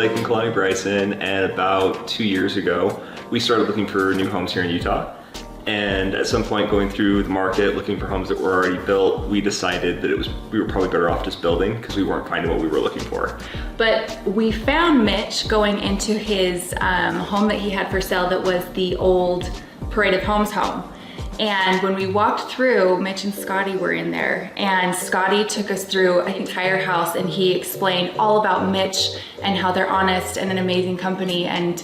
Lake and Kalani Bryson, and about 2 years ago, we started looking for new homes here in Utah. And at some point going through the market, looking for homes that were already built, we decided that we were probably better off just building because we weren't finding what we were looking for. But we found Mitch going into his home that he had for sale that was the old Parade of Homes home. And when we walked through, Mitch and Scotty were in there, and Scotty took us through an entire house, and he explained all about Mitch and how they're honest and an amazing company. And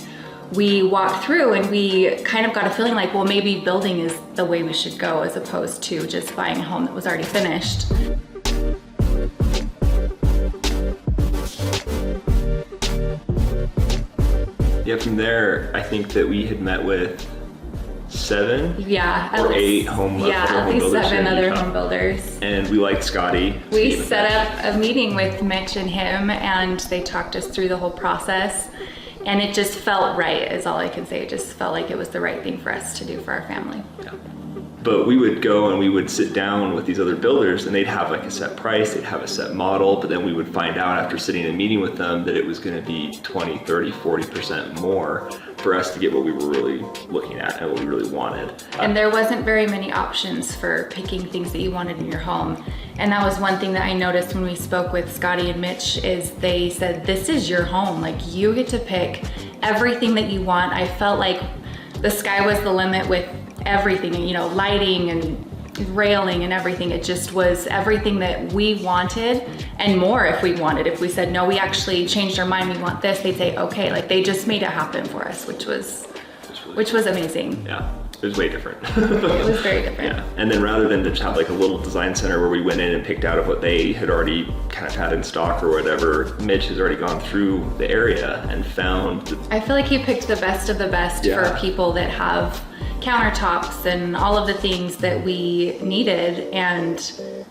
we walked through and we kind of got a feeling like, well, maybe building is the way we should go as opposed to just buying a home that was already finished. Yeah, from there, I think that we had met with 7 or 8 home builders. Yeah, at least 7 other home builders. And we liked Scotty. We set up a meeting with Mitch and him, and they talked us through the whole process. And it just felt right, is all I can say. It just felt like it was the right thing for us to do for our family. Yeah. But we would go and we would sit down with these other builders, and they'd have like a set price, they'd have a set model, but then we would find out after sitting in a meeting with them that it was gonna be 20, 30, 40% more for us to get what we were really looking at and what we really wanted. And there wasn't very many options for picking things that you wanted in your home. And that was one thing that I noticed when we spoke with Scotty and Mitch, is they said, this is your home. Like, you get to pick everything that you want. I felt like the sky was the limit with everything, you know, lighting and railing and everything. It just was everything that we wanted and more if we wanted. If we said, no, we actually changed our mind, we want this, they'd say, okay. Like, they just made it happen for us, which was amazing. Yeah, it was way different. It was very different. Yeah, and then rather than just have like a little design center where we went in and picked out of what they had already kind of had in stock or whatever, Mitch has already gone through the area and found. I feel like he picked the best of the best for people that have countertops and all of the things that we needed, and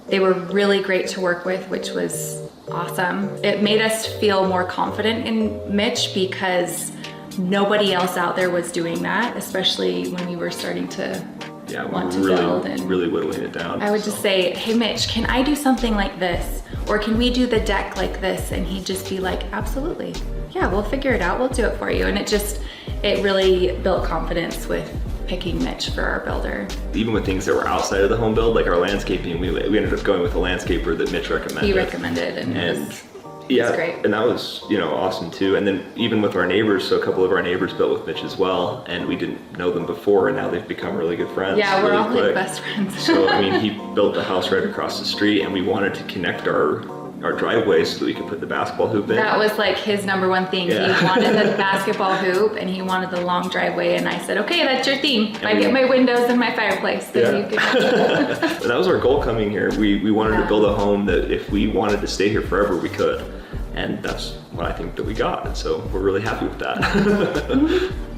they were really great to work with, which was awesome. It made us feel more confident in Mitch because nobody else out there was doing that, especially when we were starting to want to build and really whittling it down. I would just say, hey Mitch, can I do something like this? Or can we do the deck like this? And he'd just be like, absolutely. Yeah, we'll figure it out. We'll do it for you. And it really built confidence with picking Mitch for our builder. Even with things that were outside of the home build, like our landscaping, we ended up going with a landscaper that Mitch recommended. He recommended, and it was great. And that was, awesome too. And then even with our neighbors, so a couple of our neighbors built with Mitch as well, and we didn't know them before, and now they've become really good friends. Yeah, we're really all like best friends. So I mean, he built the house right across the street, and we wanted to connect our driveway so that we could put the basketball hoop in. That was like his number one thing. Yeah. He wanted the basketball hoop, and he wanted the long driveway, and I said, okay, that's your theme. If I get my windows and my fireplace, then you can. That was our goal coming here. We wanted to build a home that if we wanted to stay here forever, we could. And that's what I think that we got. And so we're really happy with that.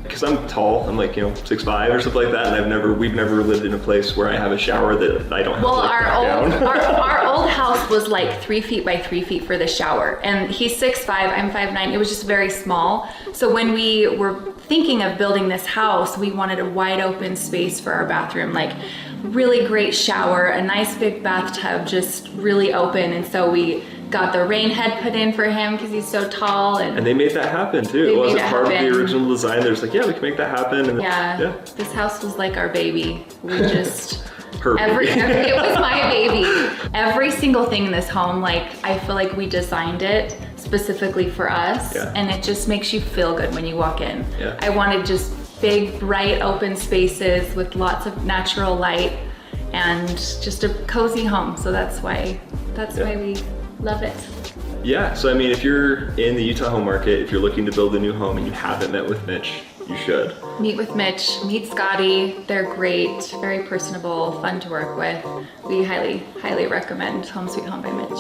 Because I'm tall, I'm like 6'5" or something like that, and we've never lived in a place where I have a shower that I don't have to our old house was like 3 feet by 3 feet for the shower, and he's 6'5", I'm 5'9". It was just very small. So when we were thinking of building this house, we wanted a wide open space for our bathroom, like really great shower, a nice big bathtub, just really open. And so we got the rain head put in for him because he's so tall. And they made that happen too. It wasn't part of the original design. There's like, we can make that happen. And this house was like our baby. We just, baby. It was my baby. Every single thing in this home, like, I feel like we designed it specifically for us, and it just makes you feel good when you walk in. Yeah. I wanted just big, bright, open spaces with lots of natural light and just a cozy home. So that's why we love it. Yeah, so I mean, if you're in the Utah home market, if you're looking to build a new home and you haven't met with Mitch, you should. Meet with Mitch, meet Scotty. They're great, very personable, fun to work with. We highly, highly recommend Home Sweet Home by Mitch.